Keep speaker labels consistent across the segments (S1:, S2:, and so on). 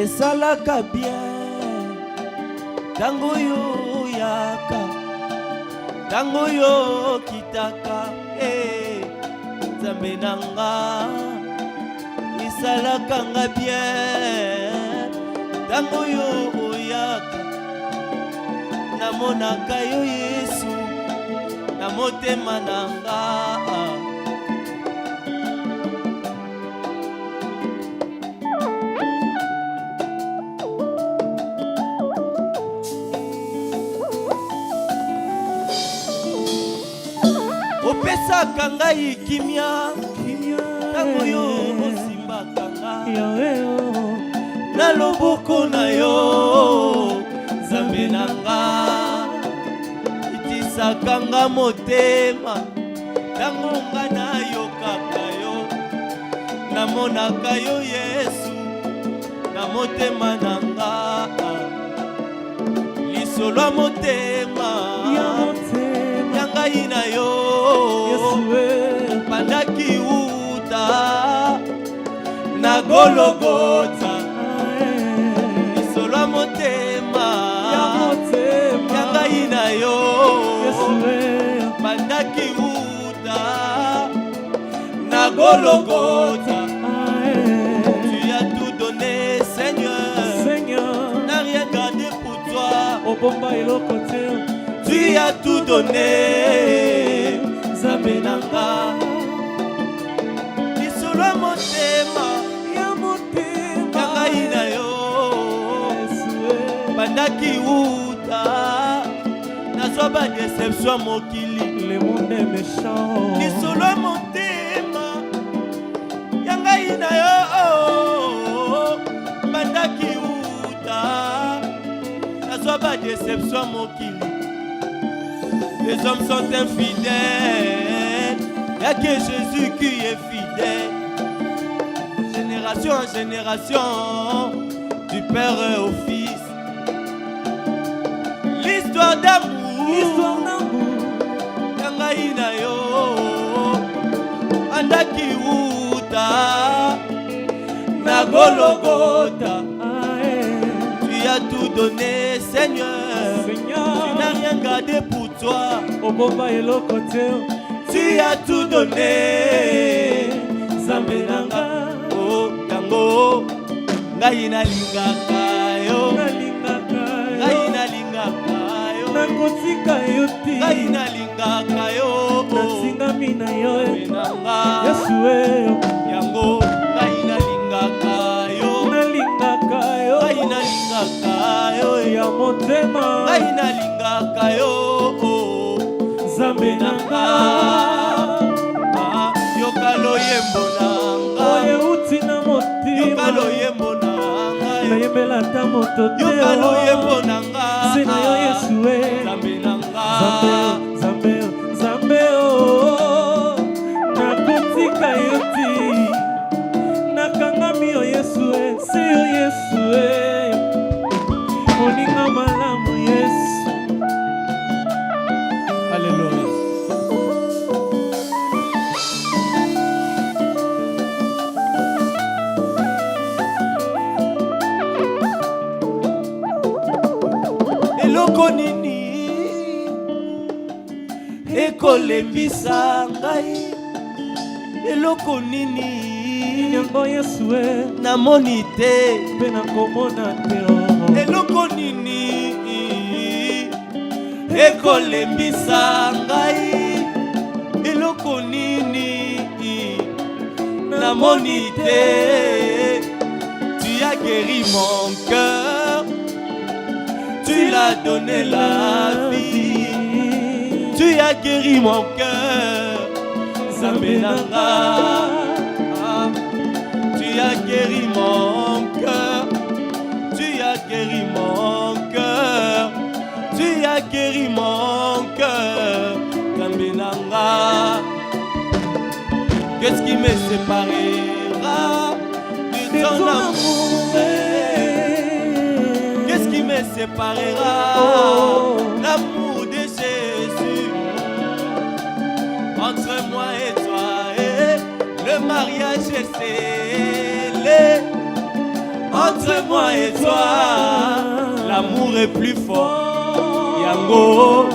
S1: esalaka bien tango yo yaka tango yo kitaka nzambe nanga esalaka nga bien tango yo yaka namonaka yo Yesu na motema nanga opesaka ngai kimia tango yo osimbaka nga na loboko na yo nzambe na nga itisaka nga motema tango nga nayokaka yo namonaka yo Yesu na motema na nga lisolo ya motema ya ngai na yo pandaki uta na Golgotha lisolo ya motema ya ngai na yo pandaki uta na Golgotha. Tu as tout donné Seigneur, n'a rien gardé pour toi. Tu as tout donné nzambe nanga lisolo ya motema ya ngai na yo bandaki uta nazwa badeception mokili lisolo ya motema ya ngai na yo bandaki uta nazwa badeception mokili. Les hommes sont infidèles, il n'y a que Jésus qui est fidèle. Génération en génération, du Père au Fils. L'histoire d'amour, Yangaï na yo, andaki uta, na Golgotha. Tu as tout donné, Seigneur. Tu n'as rien gardé pour toi. Tu as tout donné. Nzambe nanga, oh yango, ngai nalingaka yo, ngai nalingaka yo, ngai nalingaka yo, nasingami na yo, Yesu yango, ngai nalingaka yo, ngai nalingaka yo, ya motema, ngai nalingaka yo, Nzambe nanga, yokalo yembo nanga, yokalo yembo nanga, yokalo yembo nanga, Nzambe nanga, Nzambe oh, nakotika yo ti, nakangami yo Yesu se yo Yesu oninga malamu Yesu. Alléluia. Eloko nini ekolembisa ngai, eloko nini yango Yesu namoni te mpe nakomona te, eloko nini ekolembisa ngai, eloko nini namoni te. Tu as guéri mon cœur, tu l'as donné la vie, tu as guéri mon cœur, Nzambe nanga. Qu'est-ce qui me séparera de ton amour? Qu'est-ce qui me séparera l'amour de Jésus? Entre moi et toi, le mariage est scellé. Entre moi et toi, l'amour est plus fort. Yango,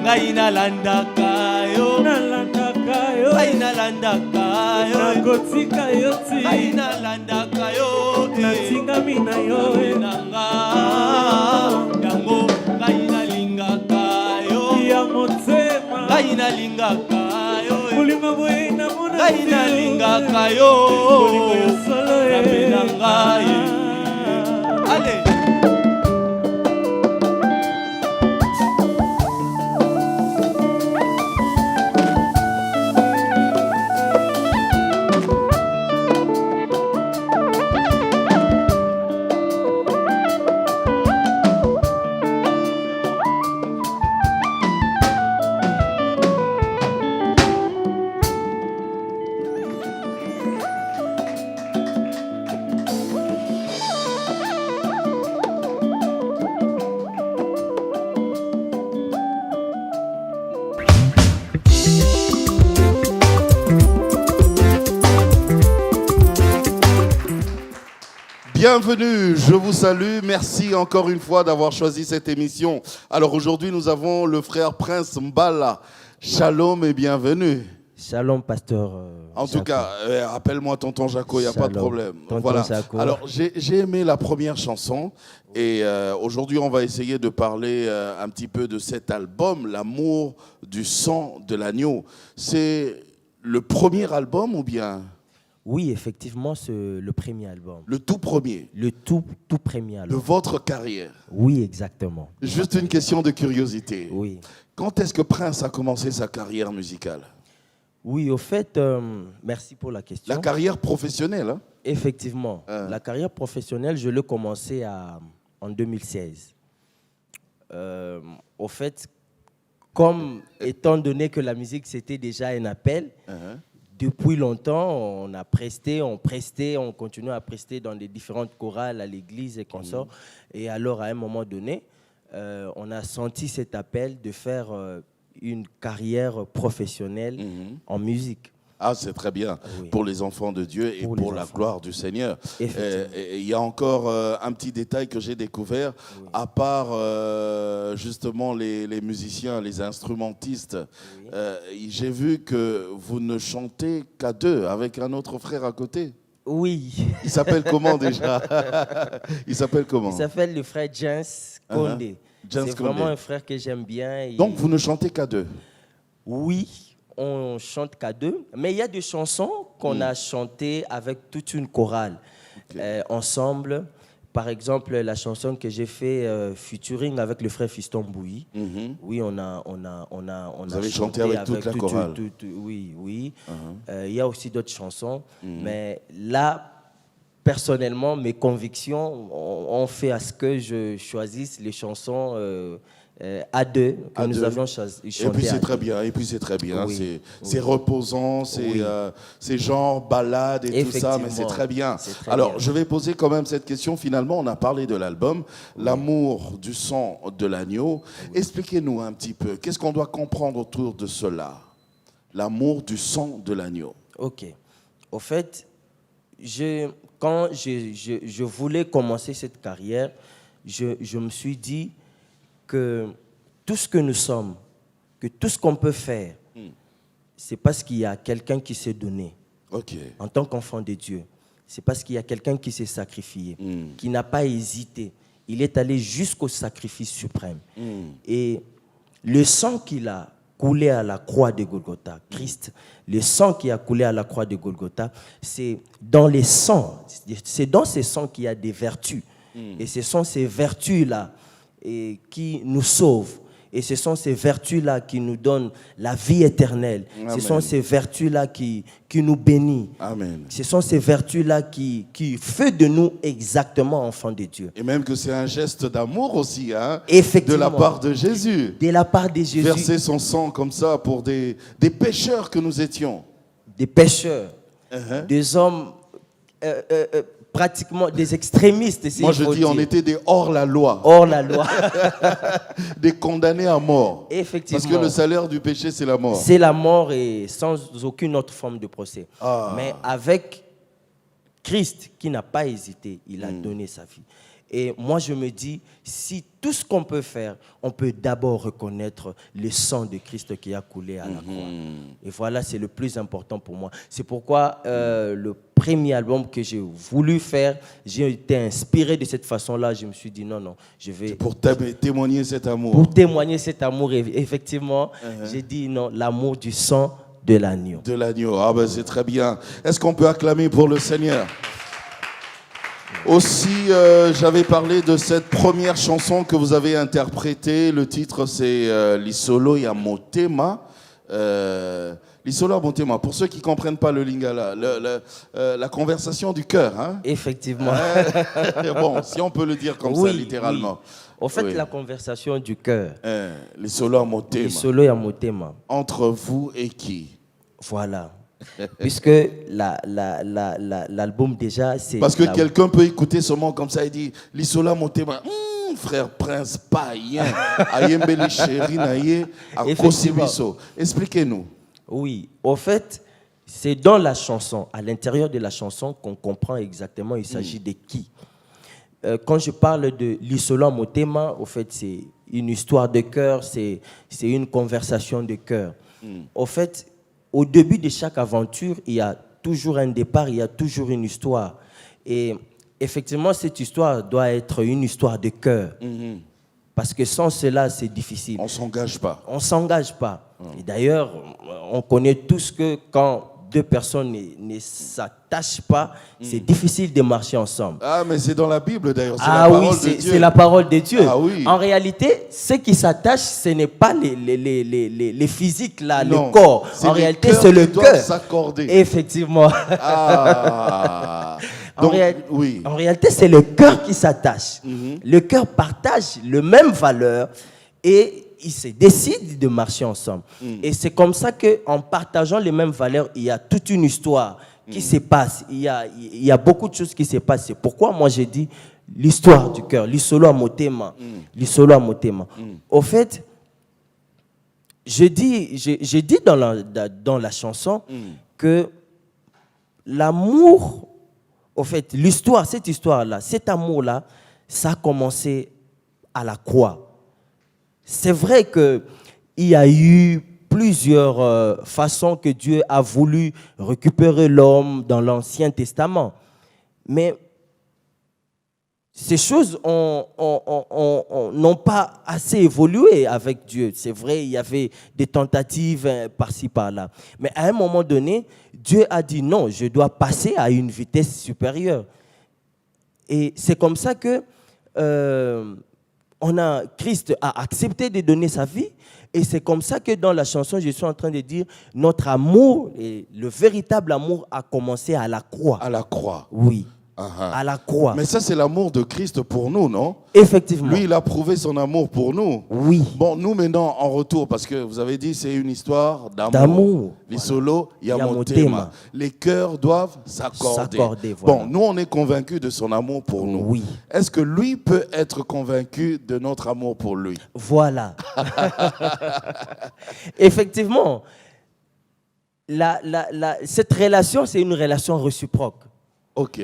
S1: Naina Landaka yo, Naina Landaka yo,
S2: Nakotika yoti,
S1: Naina Landaka yo,
S2: Natinga mina yo,
S1: Nanga, Yango, Naina Lingaka yo,
S2: Yamotema,
S1: Naina Lingaka yo,
S2: Mulima boye na mona,
S1: Naina Lingaka yo,
S2: Mulima yo solo
S1: Rabe Nanga ye. Allez.
S3: Bienvenue, je vous salue. Merci encore une fois d'avoir choisi cette émission. Alors aujourd'hui, nous avons le frère Prince Mbala. Shalom et bienvenue.
S4: Shalom, pasteur.
S3: En tout cas, appelle-moi tonton Jaco, il n'y a pas de problème. Voilà.
S4: Jaco.
S3: Alors, j'ai aimé la première chanson et aujourd'hui, on va essayer de parler un petit peu de cet album, L'amour du sang de l'agneau. C'est le premier album ou bien?
S4: Oui, effectivement, c'est le premier album.
S3: Le tout premier?
S4: Le tout premier album.
S3: De votre carrière?
S4: Oui, exactement.
S3: Juste une question de curiosité.
S4: Oui.
S3: Quand est-ce que Prince a commencé sa carrière musicale?
S4: Oui, au fait, merci pour la question.
S3: La carrière professionnelle, hein?
S4: Effectivement. La carrière professionnelle, je l'ai commencé en 2016. Au fait, comme étant donné que la musique, c'était déjà un appel, depuis longtemps, on a presté, on continue à prester dans les différentes chorales à l'église et consorts. Et alors, à un moment donné, on a senti cet appel de faire une carrière professionnelle en musique.
S3: Ah, c'est très bien,
S4: Oui.
S3: pour les enfants de Dieu et pour la gloire du Seigneur. Il y a encore un petit détail que j'ai découvert, à part justement les musiciens, les instrumentistes. J'ai vu que vous ne chantez qu'à deux, avec un autre frère à côté.
S4: Oui.
S3: Il s'appelle comment déjà? Il s'appelle comment?
S4: Il s'appelle le frère James Condé. C'est vraiment un frère que j'aime bien.
S3: Donc vous ne chantez qu'à deux?
S4: Oui. On chante qu'à deux, mais il y a des chansons qu'on a chantées avec toute une chorale ensemble. Par exemple, la chanson que j'ai fait featuring avec le frère Fiston Bouilly. Oui, on a
S3: Vous avez chanté avec toute la chorale.
S4: Oui. Il y a aussi d'autres chansons, mais là, personnellement, mes convictions ont fait à ce que je choisisse les chansons à deux que nous avions chanté.
S3: Et puis c'est très bien,
S4: Oui.
S3: C'est reposant, c'est genre balade et tout ça, mais c'est très bien. Alors je vais poser quand même cette question. Finalement, on a parlé de l'album, L'amour du sang de l'agneau. Expliquez-nous un petit peu, qu'est-ce qu'on doit comprendre autour de cela? L'amour du sang de l'agneau.
S4: Ok. Au fait, quand je voulais commencer cette carrière, je me suis dit que tout ce que nous sommes, que tout ce qu'on peut faire, c'est parce qu'il y a quelqu'un qui s'est donné en tant qu'enfant de Dieu. C'est parce qu'il y a quelqu'un qui s'est sacrifié, qui n'a pas hésité. Il est allé jusqu'au sacrifice suprême. Et le sang qu'il a coulé à la croix de Golgotha, Christ, le sang qui a coulé à la croix de Golgotha, c'est dans les sangs, c'est dans ces sangs qu'il y a des vertus. Et ce sont ces vertus-là qui nous sauvent. Et ce sont ces vertus-là qui nous donnent la vie éternelle. Amen. Ce sont ces vertus-là qui nous bénissent.
S3: Amen.
S4: Ce sont ces vertus-là qui font de nous exactement enfants de Dieu.
S3: Et même que c'est un geste d'amour aussi, hein,
S4: effectivement,
S3: de la part de Jésus.
S4: De la part de Jésus.
S3: Verser son sang comme ça pour des pécheurs que nous étions.
S4: des pécheurs, des hommes pratiquement des extrémistes.
S3: Moi, je dis, on était des hors-la-loi.
S4: Hors-la-loi.
S3: Des condamnés à mort.
S4: Effectivement.
S3: Parce que le salaire du péché, c'est la mort.
S4: C'est la mort et sans aucune autre forme de procès. Mais avec Christ, qui n'a pas hésité, il a donné sa vie. Et moi, je me dis, si tout ce qu'on peut faire, on peut d'abord reconnaître le sang de Christ qui a coulé à la croix. Et voilà, c'est le plus important pour moi. C'est pourquoi le premier album que j'ai voulu faire, j'ai été inspiré de cette façon-là. Je me suis dit, non, je vais...
S3: Pour témoigner cet amour.
S4: Pour témoigner cet amour, effectivement, j'ai dit, non, l'amour du sang de l'agneau.
S3: De l'agneau, ah ben c'est très bien. Est-ce qu'on peut acclamer pour le Seigneur ? Aussi, j'avais parlé de cette première chanson que vous avez interprétée. Le titre, c'est Lisolo ya Motema. Lisolo ya Motema. Pour ceux qui ne comprennent pas le lingala, la conversation du cœur. Hein?
S4: Effectivement.
S3: Bon, si on peut le dire comme ça, littéralement.
S4: Oui. En fait, la conversation du cœur.
S3: Lisolo ya Motema.
S4: Lisolo ya Motema.
S3: Entre vous et qui?
S4: Voilà. Puisque l'album déjà, c'est...
S3: Parce que quelqu'un peut écouter ce mot comme ça et dire « Lisolo ya Motema, frère prince, païen, ayembeli chéri naye, akosibiso ». Expliquez-nous. Oui,
S4: au fait, c'est dans la chanson, à l'intérieur de la chanson, qu'on comprend exactement il s'agit de qui. Quand je parle de Lisolo ya Motema, au fait, c'est une histoire de cœur, c'est une conversation de cœur. Au fait, au début de chaque aventure, il y a toujours un départ, il y a toujours une histoire. Et effectivement, cette histoire doit être une histoire de cœur. Parce que sans cela, c'est difficile.
S3: On ne s'engage pas.
S4: On ne s'engage pas. Et d'ailleurs, on connaît tous que quand deux personnes ne s'attachent pas, c'est difficile de marcher ensemble.
S3: Ah, mais c'est dans la Bible d'ailleurs, c'est la parole de Dieu.
S4: C'est la parole de Dieu.
S3: Ah, oui.
S4: En réalité, ceux qui s'attachent, ce n'est pas les physiques, là,
S3: non,
S4: le corps. En réalité, c'est le cœur.
S3: S'accorder.
S4: Effectivement.
S3: Ah. Donc,
S4: en réalité, c'est le cœur qui s'attache. Le cœur partage les mêmes valeurs et ils se décident de marcher ensemble. Et c'est comme ça qu'en partageant les mêmes valeurs, il y a toute une histoire qui se passe. Il y a beaucoup de choses qui se passent. C'est pourquoi moi j'ai dit l'histoire du cœur, Lisolo ya Motema. Lisolo ya Motema. Au fait, je dis dans la chanson que l'amour, au fait, l'histoire, cette histoire-là, cet amour-là, ça a commencé à la croix. C'est vrai qu'il y a eu plusieurs façons que Dieu a voulu récupérer l'homme dans l'Ancien Testament. Mais ces choses n'ont pas assez évolué avec Dieu. C'est vrai, il y avait des tentatives par-ci, par-là. Mais à un moment donné, Dieu a dit non, je dois passer à une vitesse supérieure. Et c'est comme ça que Christ a accepté de donner sa vie. Et c'est comme ça que dans la chanson, je suis en train de dire, notre amour, et le véritable amour a commencé à la croix.
S3: À la croix.
S4: Oui. À la croix.
S3: Mais ça, c'est l'amour de Christ pour nous, non?
S4: Effectivement.
S3: Lui, il a prouvé son amour pour nous.
S4: Oui.
S3: Bon, nous, maintenant, en retour, parce que vous avez dit c'est une histoire d'amour.
S4: D'amour.
S3: Lisolo ya Motema. Les cœurs doivent s'accorder. Voilà. Bon, nous, on est convaincus de son amour pour nous.
S4: Oui.
S3: Est-ce que lui peut être convaincu de notre amour pour lui?
S4: Voilà. Effectivement. Cette relation, c'est une relation réciproque.
S3: OK.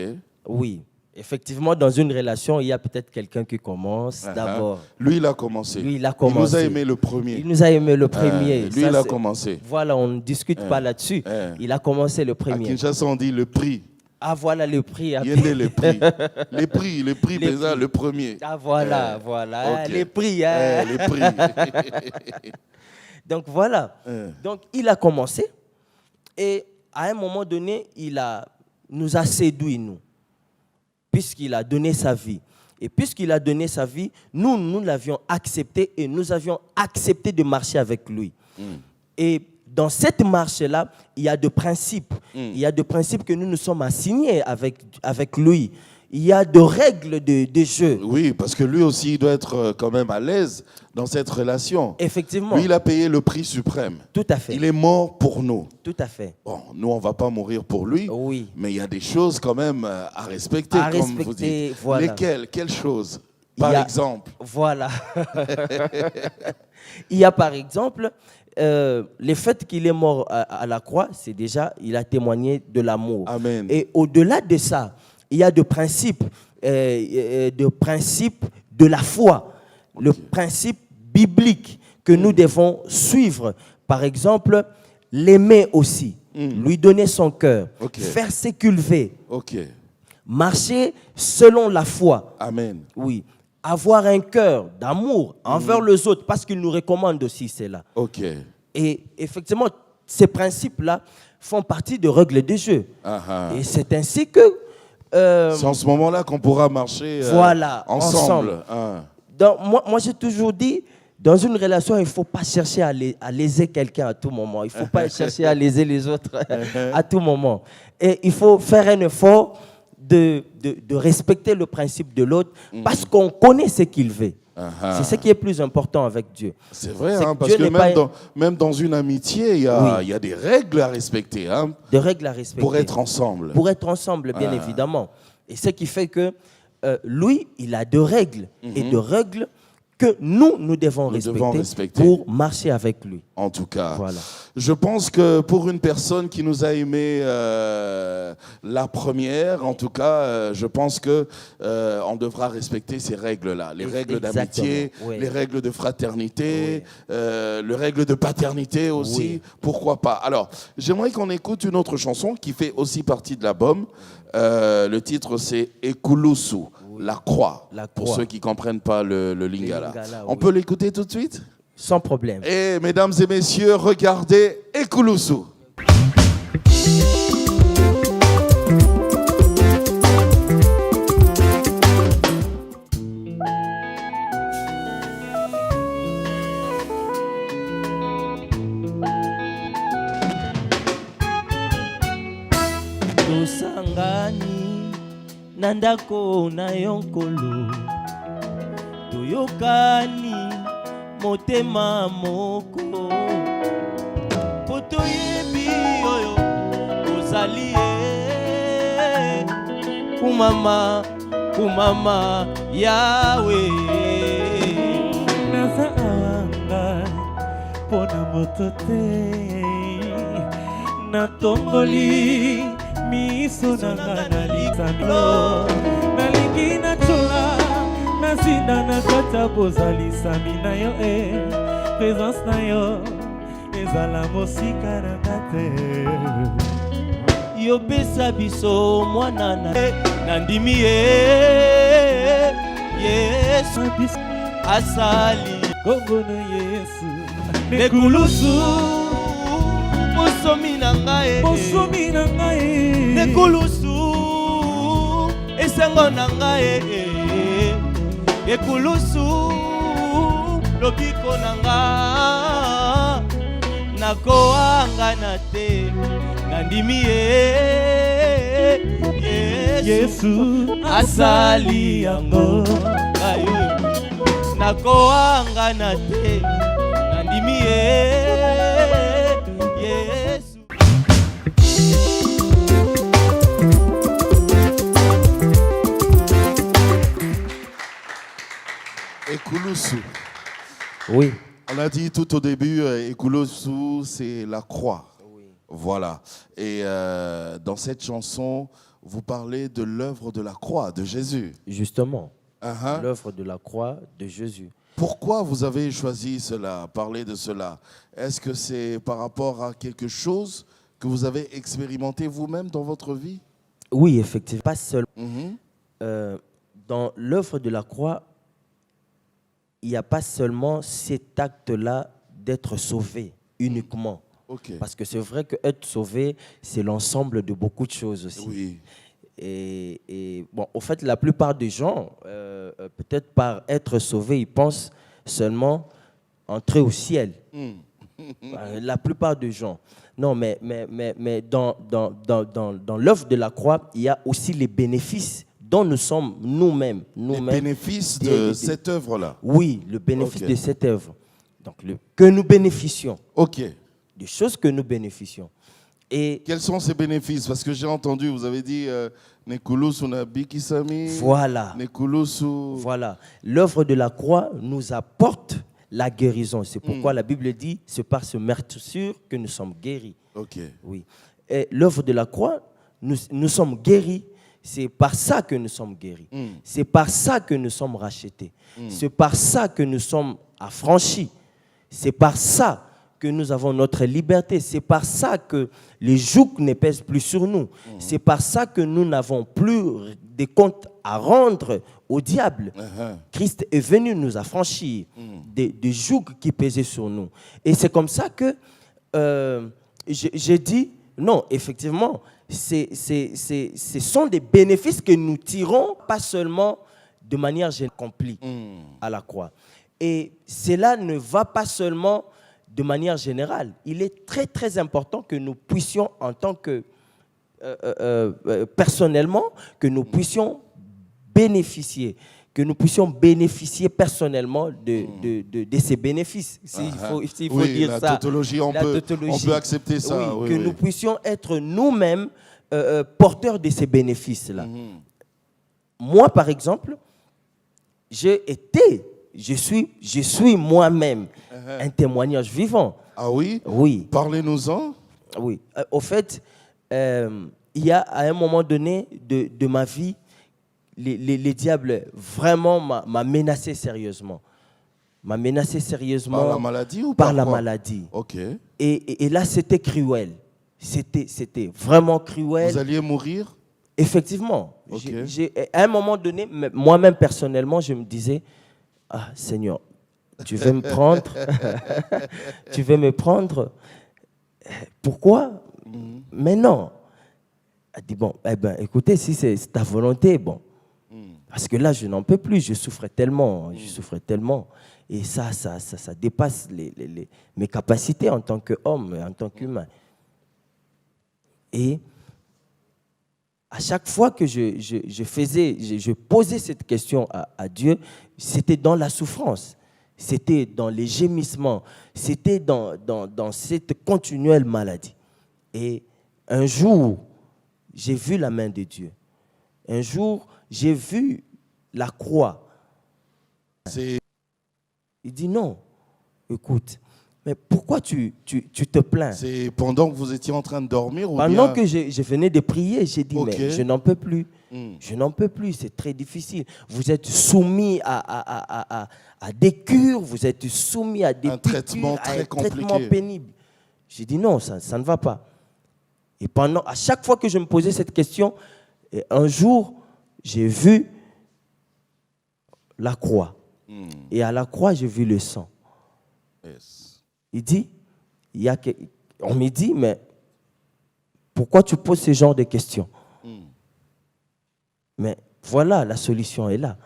S4: Oui, effectivement, dans une relation, il y a peut-être quelqu'un qui commence d'abord.
S3: Lui, il a commencé.
S4: Lui, il a commencé.
S3: Il nous a aimé le premier.
S4: Il nous a aimé le premier.
S3: Lui, il a commencé.
S4: Voilà, on ne discute pas là-dessus. Il a commencé le premier.
S3: À Kinshasa, on dit le prix.
S4: Ah, voilà le prix.
S3: Il y a le prix. Les prix, le premier.
S4: Ah, voilà, voilà.
S3: Okay.
S4: Les prix.
S3: Les prix.
S4: Donc, voilà. Donc, il a commencé. Et à un moment donné, nous a séduits, nous, puisqu'il a donné sa vie. Et puisqu'il a donné sa vie, nous l'avions accepté et nous avions accepté de marcher avec lui. Et dans cette marche-là, il y a des principes. Il y a des principes que nous nous sommes assignés avec lui. il y a de règles de jeu.
S3: Oui, parce que lui aussi, il doit être quand même à l'aise dans cette relation.
S4: Effectivement.
S3: Lui, il a payé le prix suprême.
S4: Tout à fait.
S3: Il est mort pour nous.
S4: Tout à fait.
S3: Bon, nous, on ne va pas mourir pour lui,
S4: Oui.
S3: mais il y a des choses quand même à respecter,
S4: À
S3: comme
S4: respecter,
S3: vous dites.
S4: voilà.
S3: Lesquelles? Quelles choses?
S4: Il
S3: Par
S4: y a-
S3: exemple.
S4: Voilà. Il y a par exemple, le fait qu'il est mort à la croix, c'est déjà, il a témoigné de l'amour.
S3: Amen.
S4: Et au-delà de ça, il y a des principes de la foi, le principe biblique que nous devons suivre. Par exemple, l'aimer aussi, lui donner son cœur,
S3: Ok.
S4: faire ce qu'il veut,
S3: OK.
S4: marcher selon la foi.
S3: Amen.
S4: Oui. Avoir un cœur d'amour envers les autres, parce qu'il nous recommande aussi cela.
S3: OK.
S4: Et effectivement, ces principes-là font partie des règles du jeu.
S3: Ah, ah.
S4: Et c'est ainsi que...
S3: C'est en ce moment-là qu'on pourra marcher
S4: Voilà,
S3: ensemble.
S4: ensemble.
S3: Ah.
S4: Moi j'ai toujours dit, dans une relation, il ne faut pas chercher à léser quelqu'un à tout moment. Il ne faut pas chercher à léser les autres à tout moment. Et il faut faire un effort de respecter le principe de l'autre parce qu'on connaît ce qu'il veut.
S3: Ah.
S4: C'est ce qui est plus important avec Dieu.
S3: C'est vrai,
S4: C'est
S3: hein,
S4: que
S3: parce
S4: Dieu
S3: que
S4: n'est pas
S3: même dans une amitié, il y a des règles à respecter hein,
S4: des règles à respecter.
S3: pour être ensemble.
S4: Pour être ensemble, bien évidemment. Et ce qui fait que lui, il a des règles. Et des règles que nous devons respecter pour marcher avec lui.
S3: En tout cas,
S4: Voilà.
S3: je pense que pour une personne qui nous a aimé la première, en tout cas, je pense que on devra respecter ces règles-là, les règles d'amitié,
S4: oui.
S3: les règles de fraternité, les règles de paternité aussi.
S4: Oui.
S3: Pourquoi pas? Alors, j'aimerais qu'on écoute une autre chanson qui fait aussi partie de l'album. Le titre, c'est Ekulusu. La croix,
S4: La
S3: pour
S4: croix.
S3: ceux qui ne comprennent pas le lingala.
S4: lingala,
S3: On
S4: oui.
S3: peut l'écouter tout de suite?
S4: Sans problème.
S3: Et mesdames et messieurs, regardez Ekulusu.
S4: Tosangani na ndako na yo nkolo, toyokani motema moko, po toyebi oyo ozali ye kumama yawe.
S2: naza awa ngai mpona moto te, natongoli miso na ngai na likolo, nalingi nacola nazinda na kati ya bozalisami na yo présence na yo ezala mosika na nga te.
S4: Yopesa biso mwana na ndimi ye Yesu asali
S2: Kongo na Yesu
S4: nekulusu bosomi na ngai
S2: bosomi na ngai
S4: nekulusu esengo na ngai ekulusu lobiko na nga nakoangana te nandimi ye
S2: Yesu
S4: asali yango ayo nakoangana te nandimi ye Yesu.
S3: Ekulusu.
S4: Oui.
S3: On a dit tout au début, Ekulusu, c'est la croix.
S4: Oui.
S3: Voilà. Et dans cette chanson, vous parlez de l'œuvre de la croix de Jésus.
S4: Justement,
S3: Uh-huh.
S4: l'œuvre de la croix de Jésus.
S3: Pourquoi vous avez choisi cela, parler de cela? Est-ce que c'est par rapport à quelque chose que vous avez expérimenté vous-même dans votre vie?
S4: Oui, effectivement. Pas seulement.
S3: Mhm.
S4: Dans l'œuvre de la croix, il n'y a pas seulement cet acte-là d'être sauvé uniquement.
S3: Ok.
S4: Parce que c'est vrai que être sauvé, c'est l'ensemble de beaucoup de choses aussi.
S3: Oui.
S4: Et bon, au fait, la plupart des gens, peut-être par être sauvé, ils pensent seulement entrer au ciel. La plupart des gens. Non, mais dans l'œuvre de la croix, il y a aussi les bénéfices dont nous sommes nous-mêmes.
S3: Les bénéfices de cette œuvre-là.
S4: Oui, le bénéfice de cette œuvre. Donc, que nous bénéficions.
S3: Ok.
S4: Des choses que nous bénéficions. Et
S3: quels sont ces bénéfices? Parce que j'ai entendu, vous avez dit Nekulusu na bikisami.
S4: Voilà.
S3: Nekulusu.
S4: Voilà. L'œuvre de la croix nous apporte la guérison. C'est pourquoi la Bible dit, c'est par ce meurtrissure que nous sommes guéris.
S3: Ok.
S4: Oui. Et l'œuvre de la croix, nous sommes guéris. C'est par ça que nous sommes guéris. C'est par ça que nous sommes rachetés. C'est par ça que nous sommes affranchis. C'est par ça que nous avons notre liberté. C'est par ça que les jougs ne pèsent plus sur nous. C'est par ça que nous n'avons plus des comptes à rendre au diable. Christ est venu nous affranchir des jougs qui pesaient sur nous. Et c'est comme ça que j'ai dit, non, effectivement, ce sont des bénéfices que nous tirons, pas seulement de manière accomplie à la croix. Et cela ne va pas seulement de manière générale. Il est très, très important que nous puissions, en tant que personnellement, que nous puissions bénéficier personnellement de ces bénéfices. S'il faut dire
S3: la
S4: ça.
S3: Tautologie, on peut accepter ça.
S4: Oui, nous puissions être nous-mêmes porteurs de ces bénéfices-là. Moi, par exemple, je suis moi-même un témoignage vivant.
S3: Ah oui?
S4: Oui.
S3: Parlez-nous-en.
S4: Oui. Au fait, il y a à un moment donné de ma vie, les diables vraiment m'a menacé sérieusement. M'a menacé sérieusement.
S3: Par la maladie ou
S4: par
S3: par
S4: la
S3: quoi?
S4: maladie.
S3: Ok.
S4: Et là, c'était cruel. C'était vraiment cruel.
S3: Vous alliez mourir?
S4: Effectivement.
S3: Okay.
S4: À un moment donné, moi-même personnellement, je me disais, ah Seigneur, tu veux me prendre? Tu veux me prendre? Pourquoi? Mais non. Elle dit, bon, eh ben, écoutez, si c'est ta volonté, bon. Parce que là, je n'en peux plus, je souffrais tellement. Et ça dépasse mes capacités en tant qu'homme, en tant qu'humain. Et à chaque fois que je posais cette question à Dieu, c'était dans la souffrance, c'était dans les gémissements, c'était dans cette continuelle maladie. Et un jour, j'ai vu la main de Dieu. Un jour, j'ai vu la croix. Il dit non, écoute, mais pourquoi tu te plains?
S3: C'est pendant que vous étiez en train de dormir ou
S4: pendant
S3: bien...
S4: que je venais de prier, j'ai dit,
S3: Okay.
S4: mais je n'en peux plus. Je n'en peux plus, c'est très difficile. Vous êtes soumis à des cures, vous êtes soumis à des
S3: traitement très compliqué.
S4: Traitement pénible. J'ai dit non, ça ne va pas. Et à chaque fois que je me posais cette question, un jour, j'ai vu la croix. Et à la croix, j'ai vu le sang.
S3: Yes.
S4: Il dit, on me dit, mais pourquoi tu poses ce genre de questions? Mais voilà, la solution est là.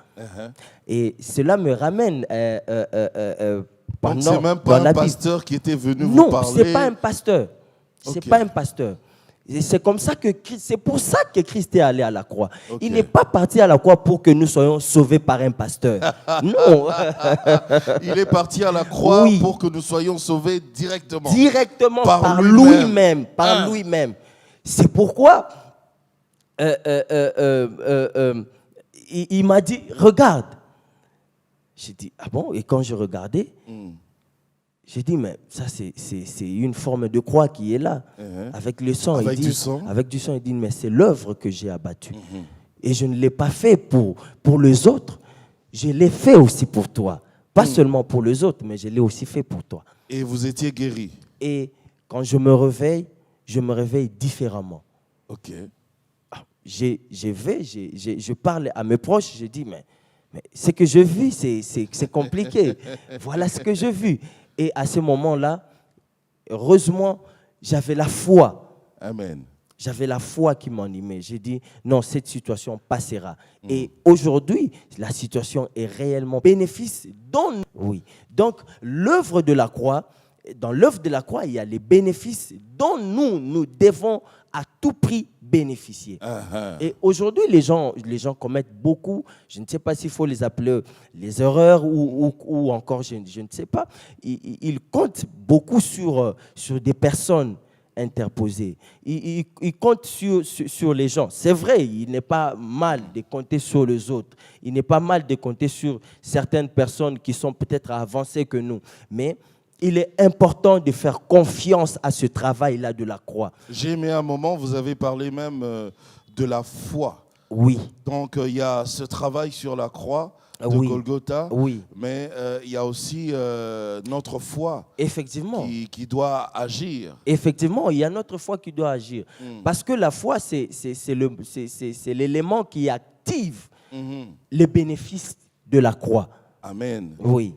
S4: Et cela me ramène
S3: Donc c'est même pas un pasteur qui était venu vous parler?
S4: Non, c'est pas un pasteur. C'est pas un pasteur. C'est comme ça c'est pour ça que Christ est allé à la croix. Il n'est pas parti à la croix pour que nous soyons sauvés par un pasteur. Non.
S3: Il est parti à la croix pour que nous soyons sauvés directement.
S4: Directement par lui-même. Par lui-même. C'est pourquoi il m'a dit, regarde. J'ai dit, ah bon? Et quand je regardais, j'ai dit, mais ça, c'est une forme de croix qui est là, avec le sang.
S3: Avec du sang?
S4: Avec du sang, il dit, mais c'est l'œuvre que j'ai abattue. Et je ne l'ai pas fait pour les autres, je l'ai fait aussi pour toi. Pas seulement pour les autres, mais je l'ai aussi fait pour toi.
S3: Et vous étiez guéri? Et
S4: quand je me réveille différemment.
S3: Ok.
S4: Je parle à mes proches, je dis, mais ce que je vis, c'est compliqué. Voilà ce que je vis. Et à ce moment-là, heureusement, j'avais la foi.
S3: Amen.
S4: J'avais la foi qui m'animait. J'ai dit, non, cette situation passera. Et aujourd'hui, la situation est réellement bénéfice. Oui. Donc, l'œuvre de la croix, dans l'œuvre de la croix, il y a les bénéfices dont nous devons à tout prix bénéficier. Et aujourd'hui, les gens commettent beaucoup, je ne sais pas s'il faut les appeler les erreurs ou encore, je ne sais pas, ils comptent beaucoup sur des personnes interposées. Ils comptent sur les gens. C'est vrai, il n'est pas mal de compter sur les autres. Il n'est pas mal de compter sur certaines personnes qui sont peut-être avancées que nous. Mais il est important de faire confiance à ce travail-là de la croix.
S3: J'ai aimé un moment, vous avez parlé même de la foi.
S4: Oui.
S3: Donc il y a ce travail sur la croix de Golgotha, mais il y a aussi notre foi.
S4: Effectivement.
S3: Qui doit agir.
S4: Effectivement, il y a notre foi qui doit agir. Parce que la foi, c'est l'élément qui active les bénéfices de la croix.
S3: Amen.
S4: Oui.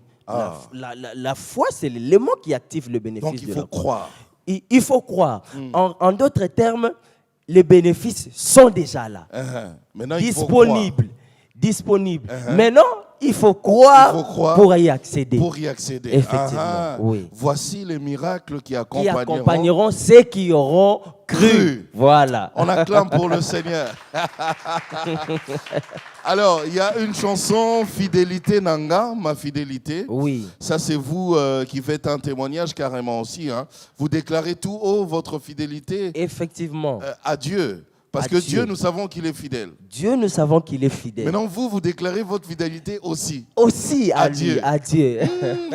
S4: La foi, c'est l'élément qui active le bénéfice de la croix.
S3: Donc il faut croire.
S4: Il faut croire. En d'autres termes, les bénéfices sont déjà là.
S3: Maintenant,
S4: disponibles. Maintenant, il faut croire pour y accéder. Effectivement. Oui.
S3: Voici les miracles qui
S4: accompagneront ceux qui auront cru. Voilà.
S3: On acclame pour le Seigneur. Alors, il y a une chanson, Fidélité Nanga, ma fidélité.
S4: Oui.
S3: Ça, c'est vous qui faites un témoignage carrément aussi. Hein. Vous déclarez tout haut votre fidélité.
S4: Effectivement.
S3: À Dieu. Parce que Dieu, nous savons qu'il est fidèle.
S4: Dieu, nous savons qu'il est fidèle.
S3: Maintenant, vous déclarez votre fidélité aussi.
S4: Aussi à Dieu. À Dieu.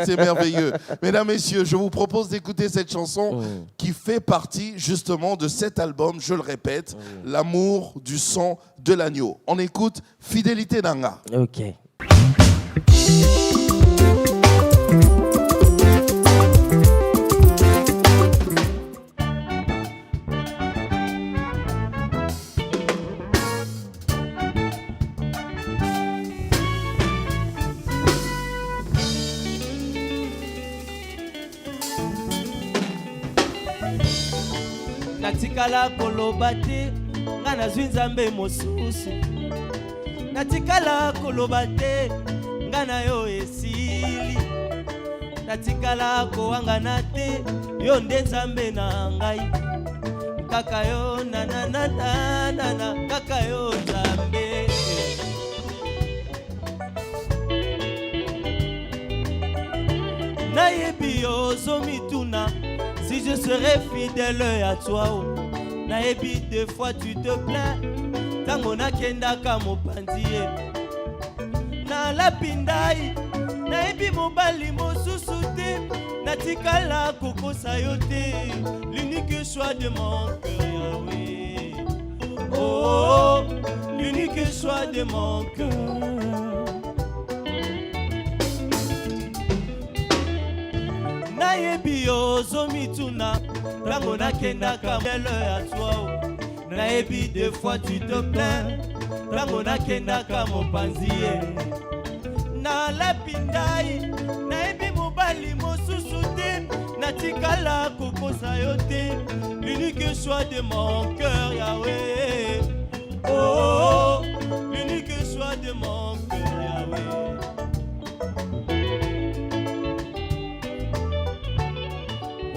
S3: C'est merveilleux. Mesdames, Messieurs, je vous propose d'écouter cette chanson qui fait partie justement de cet album, je le répète, L'amour du sang de l'agneau. On écoute Fidélité Nanga.
S4: Ok.
S1: natikala koloba te nga nazwi nzambe mosusu natikala koloba te nga na yo esili natikala kowangana te yo nde nzambe na ngai kaka yo nananana kaka yo nzambe nayebi yo ozomituna si je serais fidèle à toi, naebi des fois tu te plains, tango nakendaka mopanzi na lapindai, naebi mobali mosusu te, natikala kokosa yo te, l'unique choix de mon cœur, Yahweh. Oh, l'unique choix de mon cœur. Nayebi yo zomituna tango nakendaka mbele ya toi nayebi des fois tu te plains tango nakendaka mopanzi na lapindai nayebi mobali mosusu te natikala kokosa yo te l'unique choix de mon cœur Yahweh. Oh, l'unique choix de mon cœur Yahweh.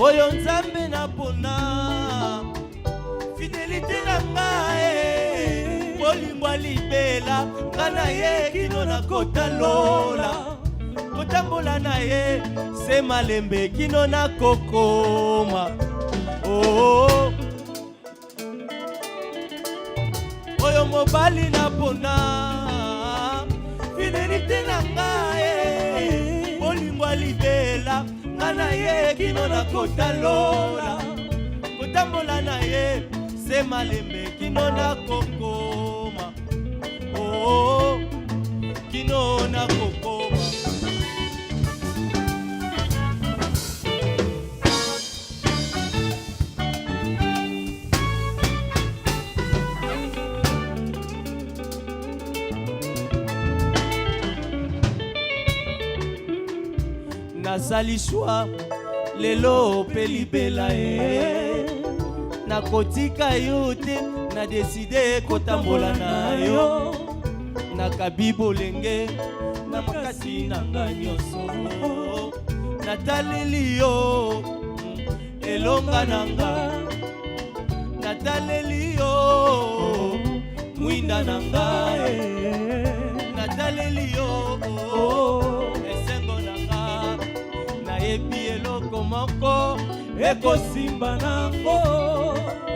S1: Oyo nzambe na pona fidélité na ngai bolingwa libela ngana ye kino na kotalola kotambola na ye se malembe kino na kokoma oh oyo mobali na pona fidélité na ngai bolingwa libela ngana ye kino na kotalola kotambola na ye se malembe kino na kokoma oh kino na kokoma nazali shwa lelo pe libela nakotika yo te na deside kotambola na yo nakabi bolenge na makasi na nga nyonso nataleli yo elonga nanga nataleli yo mwinda nanga nataleli yo esengo nanga nayebi eloko moko ekosimba nango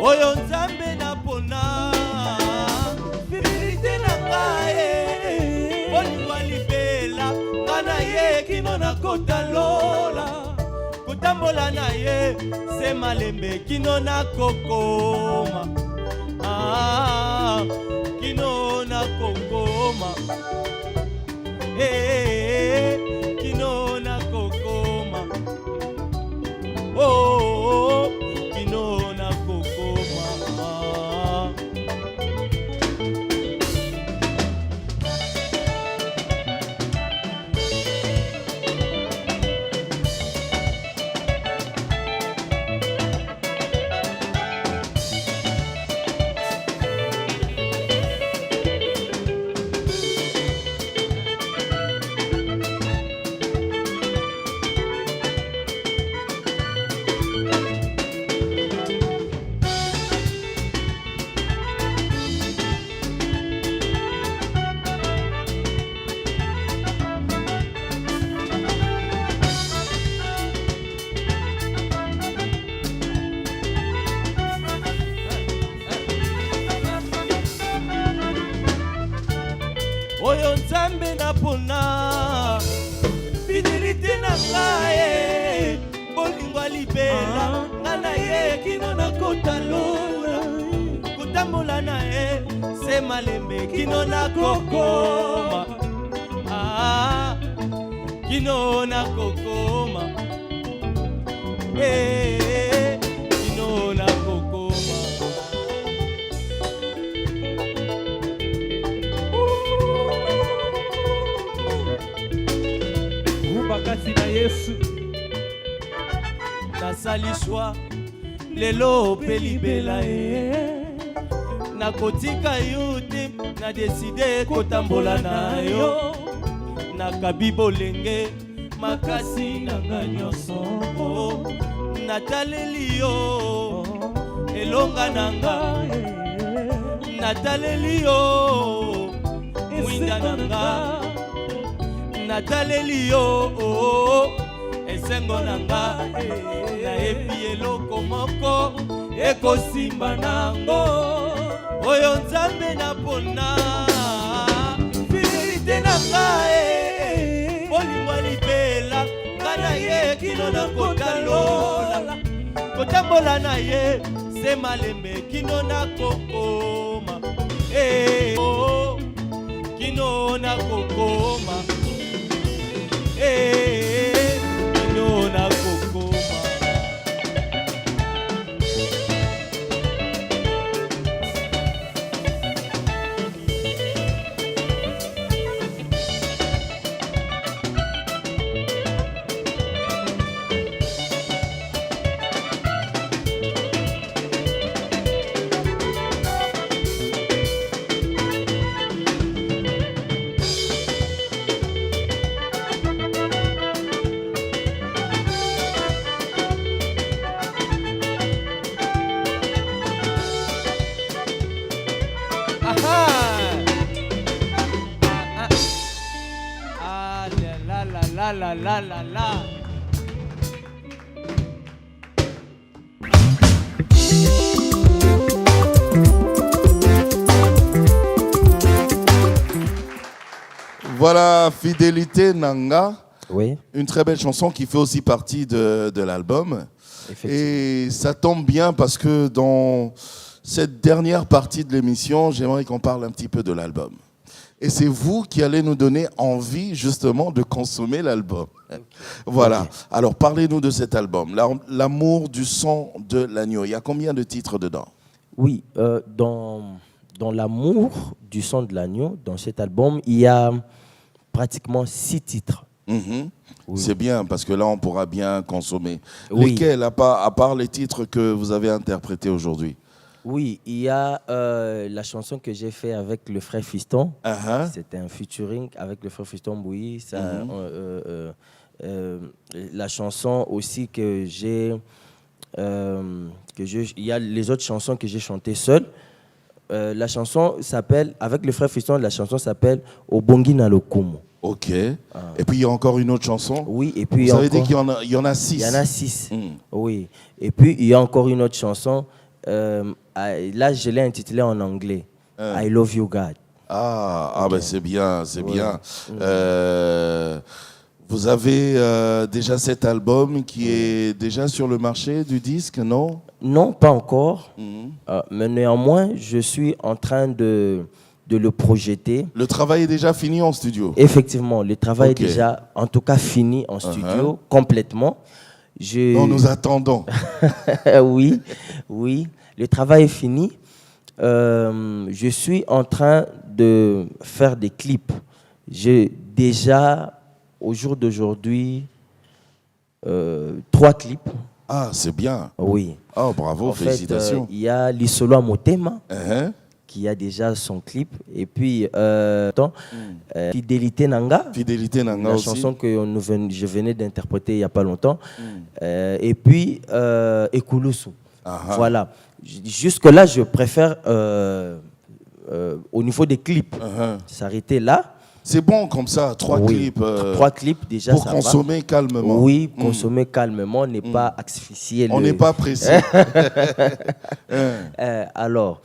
S1: oyo nzambe napona fidelite nanga olingwa libela nga na ye kino nakotalola kotambola na ye se malembe kino nakokoma kino nakokoma kino nakokoma kino nakokoma oyo nzambe napona fidelite na ngai bolingwa libela nga na ye kino nakotalola kotambola na ye se malembe kino nakokoma kino nakokoma kino nakokoma
S2: bakati na Yesu
S1: nasali shwa lelo pe libela nakotika yo te nadeside kotambola na yo nakabi bolenge makasi nanga nyonso nataleli yo elonga nanga nataleli yo mwinda nanga nataleli yo esengo nanga nayebi eloko moko ekosimba nango oyo nzambe napona fidelite nanga olingwa libela nga na ye kino nakotalola kotambola na ye se malembe kino nakokoma kino nakokoma kino nakokoma la.
S3: Voilà, Fidélité Nanga.
S4: Oui.
S3: Une très belle chanson qui fait aussi partie de l'album. Et ça tombe bien parce que dans cette dernière partie de l'émission, j'aimerais qu'on parle un petit peu de l'album. Et c'est vous qui allez nous donner envie justement de consommer l'album. Voilà. Alors parlez-nous de cet album, L'amour du sang de l'agneau. Il y a combien de titres dedans?
S4: Oui, dans L'amour du sang de l'agneau, dans cet album, il y a pratiquement 6 titres.
S3: Oui. C'est bien, parce que là, on pourra bien consommer.
S4: Oui.
S3: Lesquels, à part les titres que vous avez interprétés aujourd'hui?
S4: Oui, il y a la chanson que j'ai fait avec le frère Fiston. C'était un featuring avec le frère Fiston Bouilly. La chanson aussi que j'ai... il y a les autres chansons que j'ai chantées seul. La chanson s'appelle, avec le frère Fiston, la chanson s'appelle Obongi na Lokumu.
S3: Ok. Et puis il y a encore une autre chanson.
S4: Oui, et puis
S3: vous avez dit qu'il y en a 6.
S4: Il y en a 6. Oui. Et puis il y a encore une autre chanson. Là, je l'ai intitulée en anglais. I Love You God.
S3: Ben c'est bien, c'est bien. Vous avez déjà cet album qui est déjà sur le marché du disque, non?
S4: Non, pas encore. Mais néanmoins, je suis en train de le projeter.
S3: Le travail est déjà fini en studio?
S4: Effectivement, le travail est déjà, en tout cas, fini en studio, complètement.
S3: Nous attendons.
S4: Oui, le travail est fini. Je suis en train de faire des clips. J'ai déjà, au jour d'aujourd'hui, 3 clips.
S3: Ah, c'est bien.
S4: Oui.
S3: Oh, bravo, félicitations.
S4: Il y a Lisolo Motema, qui a déjà son clip. Et puis, Fidélité Nanga.
S3: Fidélité Nanga
S4: la
S3: aussi.
S4: chanson que je venais d'interpréter il n'y a pas longtemps. Et puis, Ekulusu. Voilà. Jusque-là, je préfère, au niveau des clips, s'arrêter là.
S3: C'est bon comme ça, 3 clips.
S4: 3 clips déjà,
S3: pour
S4: ça
S3: consommer calmement.
S4: Oui, consommer calmement, n'est pas asphyxier.
S3: On n'est pas pressé.
S4: Alors,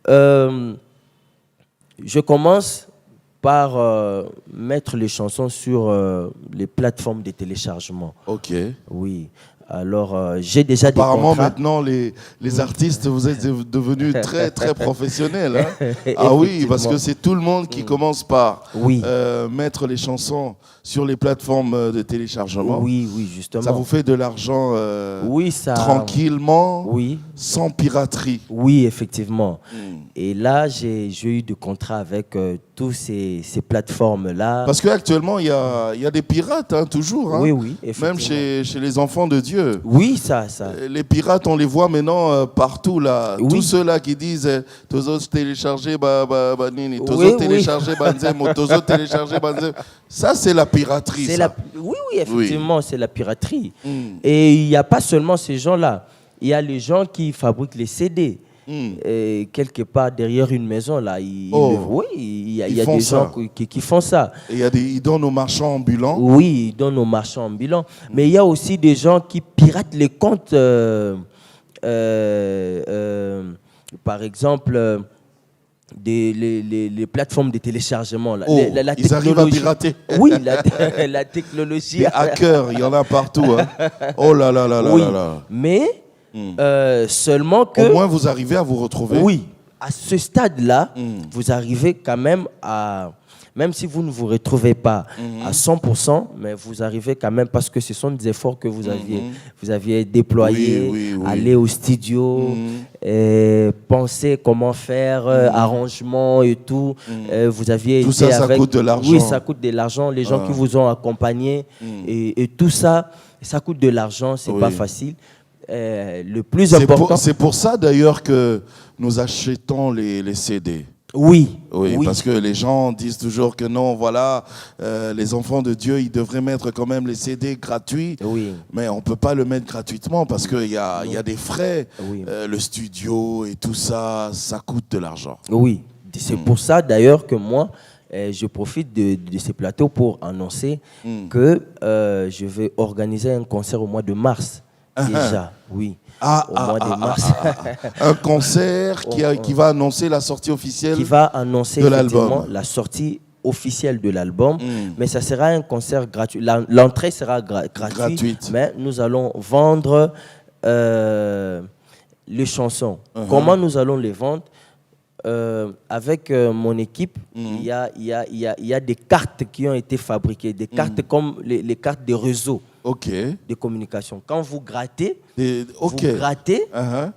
S4: je commence par mettre les chansons sur les plateformes de téléchargement.
S3: Ok.
S4: Oui. Alors, j'ai déjà des contrats.
S3: Apparemment, maintenant, les artistes, vous êtes devenus très, très professionnels. Hein. Ah oui, parce que c'est tout le monde qui commence par mettre les chansons sur les plateformes de téléchargement.
S4: Oui, justement.
S3: Ça vous fait de l'argent tranquillement, sans piraterie.
S4: Oui, effectivement. Et là, j'ai eu des contrats avec tous ces plateformes-là.
S3: Parce qu'actuellement, il y a des pirates, hein, toujours. Hein.
S4: Oui, effectivement.
S3: Même chez les enfants de Dieu.
S4: Oui, ça.
S3: Les pirates, on les voit maintenant partout, là. Tous ceux-là qui disent « Tozo télécharger nini, Tozo télécharger banzemo, Tozo télécharger banzemo ». Ça, c'est la piraterie, ça.
S4: Oui, effectivement, c'est la piraterie. Et il n'y a pas seulement ces gens-là. Il y a les gens qui fabriquent les CD. Et quelque part derrière une maison, là, il y a des gens qui font ça.
S3: Et ils donnent aux marchands ambulants.
S4: Oui, ils donnent aux marchands ambulants. Mais il y a aussi des gens qui piratent les comptes, par exemple, les plateformes de téléchargement. La
S3: ils arrivent à pirater.
S4: Oui, la technologie.
S3: Les hackers, il y en a partout. Hein. Oh là là là là là.
S4: Mais seulement que...
S3: Au moins, vous arrivez à vous retrouver.
S4: Oui, à ce stade-là, vous arrivez quand même à... Même si vous ne vous retrouvez pas à 100%, mais vous arrivez quand même parce que ce sont des efforts que vous aviez déployés, aller au studio, penser comment faire, arrangement et tout. Vous aviez
S3: tout ça, ça coûte de l'argent.
S4: Oui, ça coûte de l'argent. Les gens qui vous ont accompagné et tout ça, ça coûte de l'argent, c'est pas facile. Le plus important...
S3: C'est pour ça d'ailleurs que nous achetons les CD.
S4: Oui,
S3: parce que les gens disent toujours que non, voilà, les enfants de Dieu, ils devraient mettre quand même les CD gratuits. Mais on ne peut pas le mettre gratuitement parce qu'il y a des frais. Le studio et tout ça, ça coûte de l'argent.
S4: Oui, c'est pour ça d'ailleurs que moi, je profite de ces plateaux pour annoncer que je vais organiser un concert au mois de mars. Déjà, au mois de mars.
S3: Un concert qui va annoncer la sortie officielle
S4: qui va annoncer
S3: de l'album.
S4: La sortie officielle de l'album, mais ça sera un concert gratuit. L'entrée sera gratuite, mais nous allons vendre les chansons. Comment nous allons les vendre? Avec mon équipe, il y a des cartes qui ont été fabriquées, des cartes comme les cartes de réseau de communication. Quand vous grattez,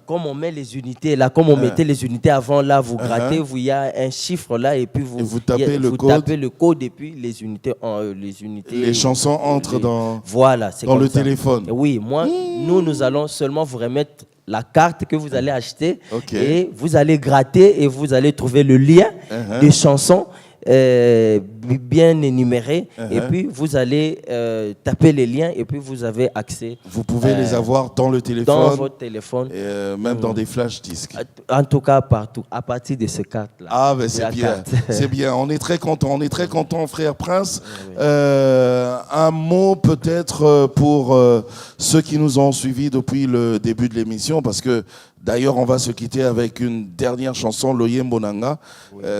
S4: comme on met les unités là, comme on mettait les unités avant là, vous grattez, il y a un chiffre là et puis vous
S3: tapez
S4: le code et puis les unités.
S3: Les chansons entrent dans
S4: voilà,
S3: le téléphone.
S4: Oui, nous allons seulement vous remettre la carte que vous allez acheter et vous allez gratter et vous allez trouver le lien des chansons bien énumérées et puis vous allez taper les liens et puis vous avez accès.
S3: Vous pouvez les avoir dans le téléphone,
S4: dans votre téléphone,
S3: et même dans des flash disques.
S4: En tout cas partout, à partir de ce carte-là.
S3: Ah ben c'est bien, c'est bien. On est très content, frère Prince. Un mot peut-être pour ceux qui nous ont suivis depuis le début de l'émission, parce que d'ailleurs, on va se quitter avec une dernière chanson, Loyembo Nanga.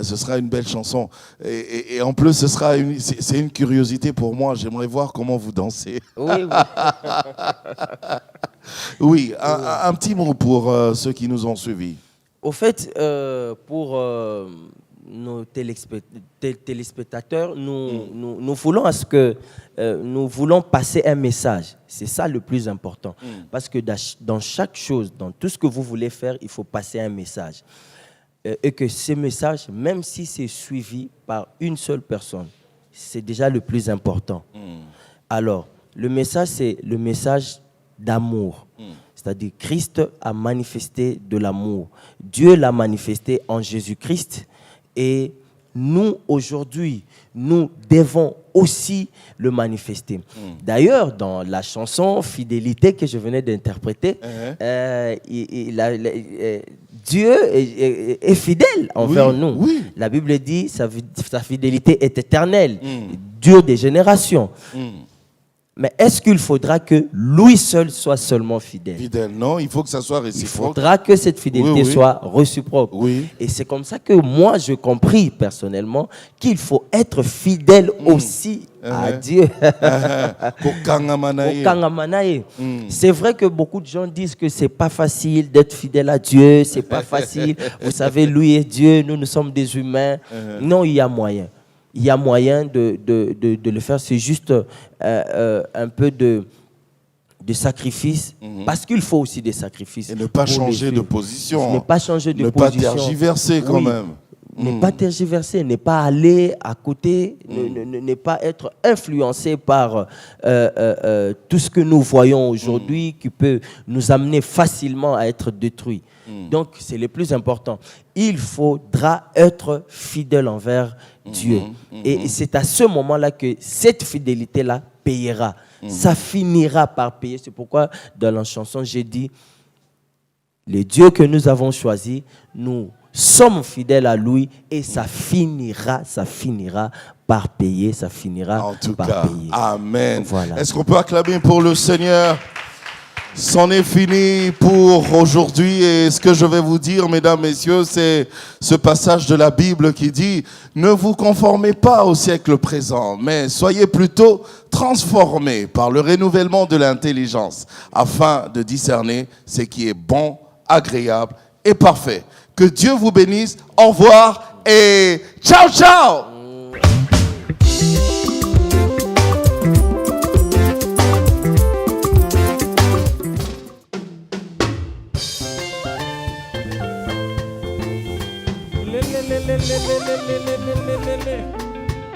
S3: Ce sera une belle chanson. Et en plus, c'est une curiosité pour moi. J'aimerais voir comment vous dansez.
S4: Oui.
S3: Oui, un petit mot pour ceux qui nous ont suivis.
S4: Au fait, pour nos téléspectateurs, nous voulons à ce que nous voulons passer un message. C'est ça le plus important. Parce que dans chaque chose, dans tout ce que vous voulez faire, il faut passer un message. Et que ce message, même si c'est suivi par une seule personne, c'est déjà le plus important. Alors, le message, c'est le message d'amour. C'est-à-dire, Christ a manifesté de l'amour. Dieu l'a manifesté en Jésus-Christ. Et nous, aujourd'hui, nous devons aussi le manifester. D'ailleurs, dans la chanson Fidélité que je venais d'interpréter, Dieu est fidèle envers nous. Oui. La Bible dit sa fidélité est éternelle, Dieu des générations. Mais est-ce qu'il faudra que lui seul soit seulement fidèle? Fidèle,
S3: non, il faut que ça soit réciproque.
S4: Il faudra que cette fidélité soit réciproque. Et c'est comme ça que moi, j'ai compris personnellement qu'il faut être fidèle aussi à Dieu. C'est vrai que beaucoup de gens disent que c'est pas facile d'être fidèle à Dieu, c'est pas facile. Vous savez, lui est Dieu, nous sommes des humains. Non, il y a moyen. Il y a moyen de le faire. C'est juste un peu de sacrifice, parce qu'il faut aussi des sacrifices.
S3: Et ne pas changer de position.
S4: Ne pas changer de
S3: position. Ne pas tergiverser quand même.
S4: Ne pas tergiverser, ne pas aller à côté, ne pas être influencé par tout ce que nous voyons aujourd'hui qui peut nous amener facilement à être détruits. Donc, c'est le plus important. Il faudra être fidèle envers Dieu. Et c'est à ce moment-là que cette fidélité-là payera. Ça finira par payer. C'est pourquoi, dans la chanson, j'ai dit, le Dieu que nous avons choisi, nous sommes fidèles à lui et ça finira par payer. Ça finira
S3: en tout
S4: par
S3: cas,
S4: payer.
S3: Amen.
S4: Voilà.
S3: Est-ce qu'on peut acclamer pour le Seigneur? C'en est fini pour aujourd'hui et ce que je vais vous dire, mesdames, messieurs, c'est ce passage de la Bible qui dit « Ne vous conformez pas au siècle présent, mais soyez plutôt transformés par le renouvellement de l'intelligence afin de discerner ce qui est bon, agréable et parfait. » Que Dieu vous bénisse, au revoir et ciao, ciao!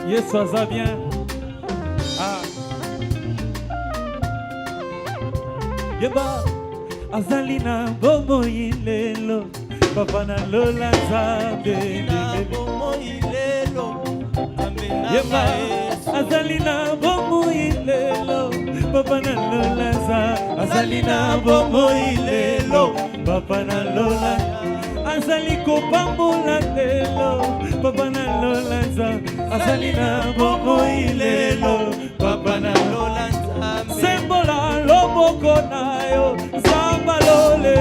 S2: Yes, ça va bien. Ah. Yeba, azalina bobo ilelo, papa na lola zabe. Yeba, azalina bobo ilelo, papa na lola zabe. Azalina bobo ilelo, papa na lola. Azali kopambola lelo, papa na lola nzambe. Azali na bongo ilelo, papa na lola nzambe. Sembola loboko na yo, zamba lole.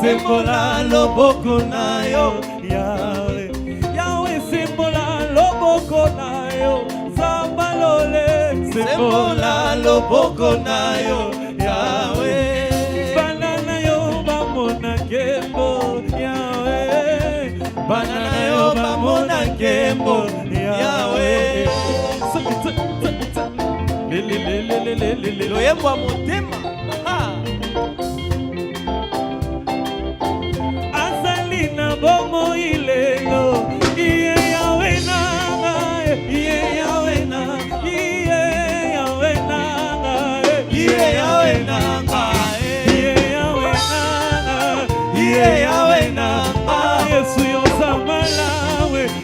S2: Sembola loboko na yo, Yahweh. Yahweh sembola loboko na yo, zamba lole. Sembola loboko na yo, Yahweh. Banana yo bamona kembo, banana yo bamona kembo Yahweh.
S1: Loyembo motema.
S2: Azali na bomo ilelo, iye Yahweh na, iye Yahweh na, iye Yahweh na, iye Yahweh na, iye Yahweh na,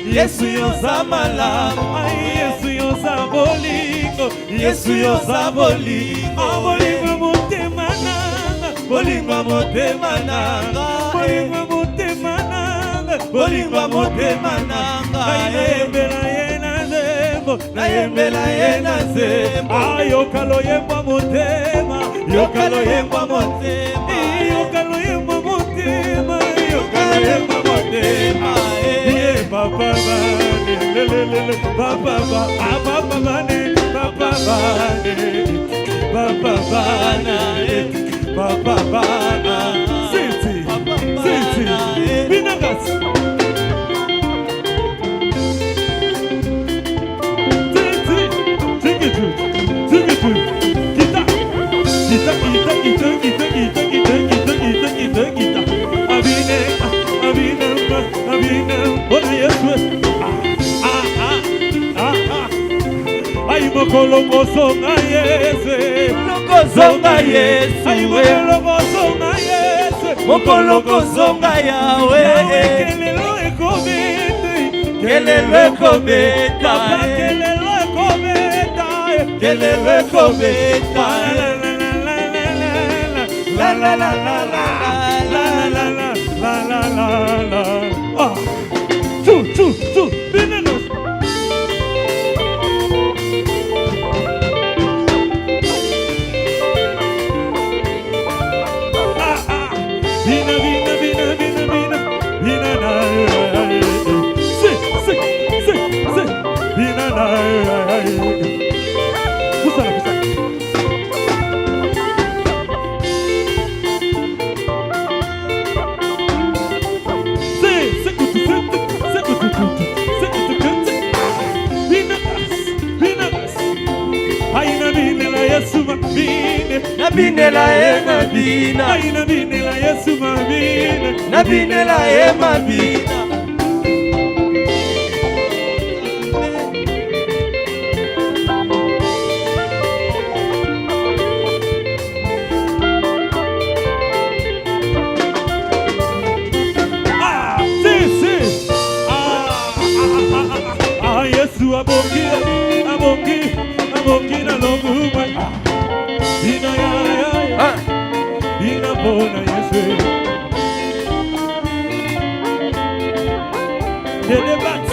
S2: Yesu yoza malamu, Yesu yoza bolingo, Yesu yoza bolingo, bolingo motema nanga, bolingo motema nanga, bolingo motema nanga, bolingo motema nanga. Nayembela ye na nzembo, nayembela ye na nzembo. Yokalo yemba motema, yokalo yemba motema, yokalo yemba motema, yokalo yemba motema. Papa bane, lelelele, papa bane, papa bane, papa bane, papa bane, papa bane. Siti, siti, binagas. Siti, tingitu, tingitu, kita, kita, kita, kita, kita, kita, kita, kita, kita, kita, kita. Abine, abine, abine. Ay mokolo songa Yesu, songa Yesu, ay mokolo songa Yesu, mokolo songa Yahweh. Kelelo ekobeta, kelelo ekobeta, kelelo ekobeta, kelelo ekobeta. La la la la la la la la la la la la. Ah. Two, binanas. Bina, bina, bina, bina, bina, bina, na, si, bina, na, pusa, pusa. Nabinela ye mabina, ay nabinela Yesu mabina, nabinela ye mabina. Yesu abongi, abongi, abongi na longuma. Ina ya, ina bona Yesu. Dédé Bass,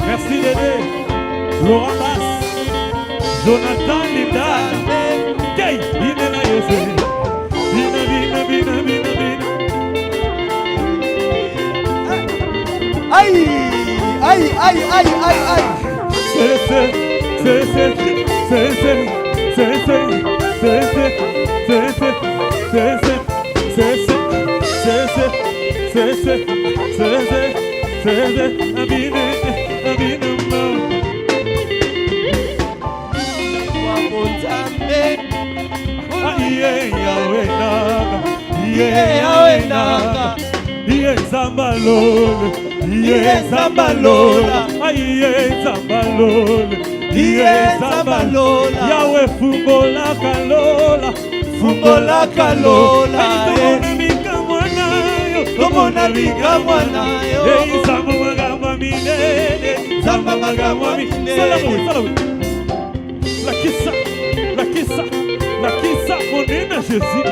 S2: merci Dédé. Laurent Bass, Jonathan Linda, Kay, ina na Yesu. Bina, bina, bina, bina, bina.
S1: Aïe, aïe, aïe, aïe, aïe, aïe.
S2: Yahweh fumbola kalola, fumbola kalola. Tomona mika mwanayo, zamba magamba minene, zamba magamba minene. Salamu, la kissa, la kissa, la kissa, monena Jésus.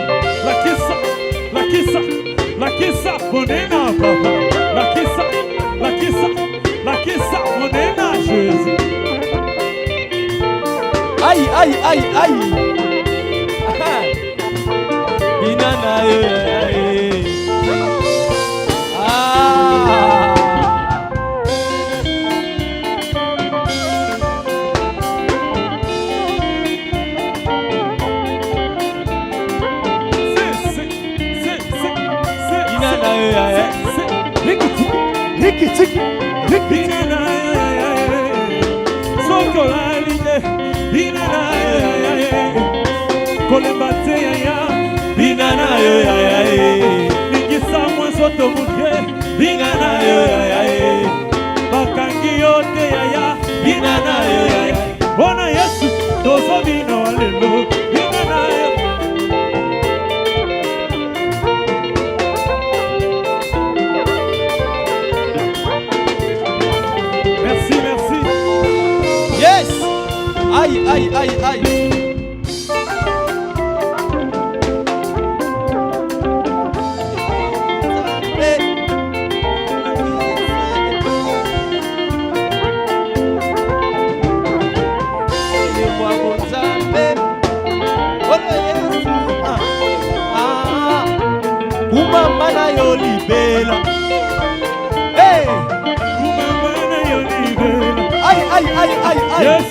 S2: La kissa, la kissa, la kissa, monena papa. La kissa, la kissa, la kissa, monena Jésus.
S1: Aïe, aïe, aïe, aïe. Binana,
S2: Bona Yesu, dozo vino alelo.
S1: Aïe, aïe, aïe, aïe. Kumama na yo libela. Hey!
S2: Kumama na yo libela.
S1: Aïe, aïe, aïe, aïe, aïe.
S2: Yes,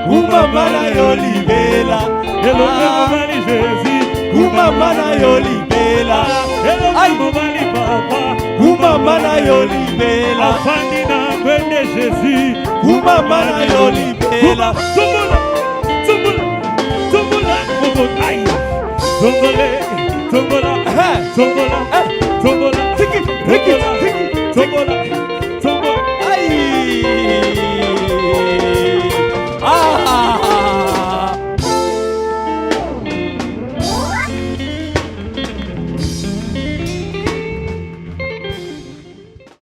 S1: Kumama na yo libela.
S2: Elonge mobali Jésus.
S1: Kumama na yo libela.
S2: Elonge mobali papa.
S1: Kumama na yo libela.
S2: Afandi na kwende Jésus.
S1: Kumama na yo libela.
S2: Tumula, tumula, tumula, tumula. Aïe. Tumule. Tombola, tombola, tombola, tombola, tombola.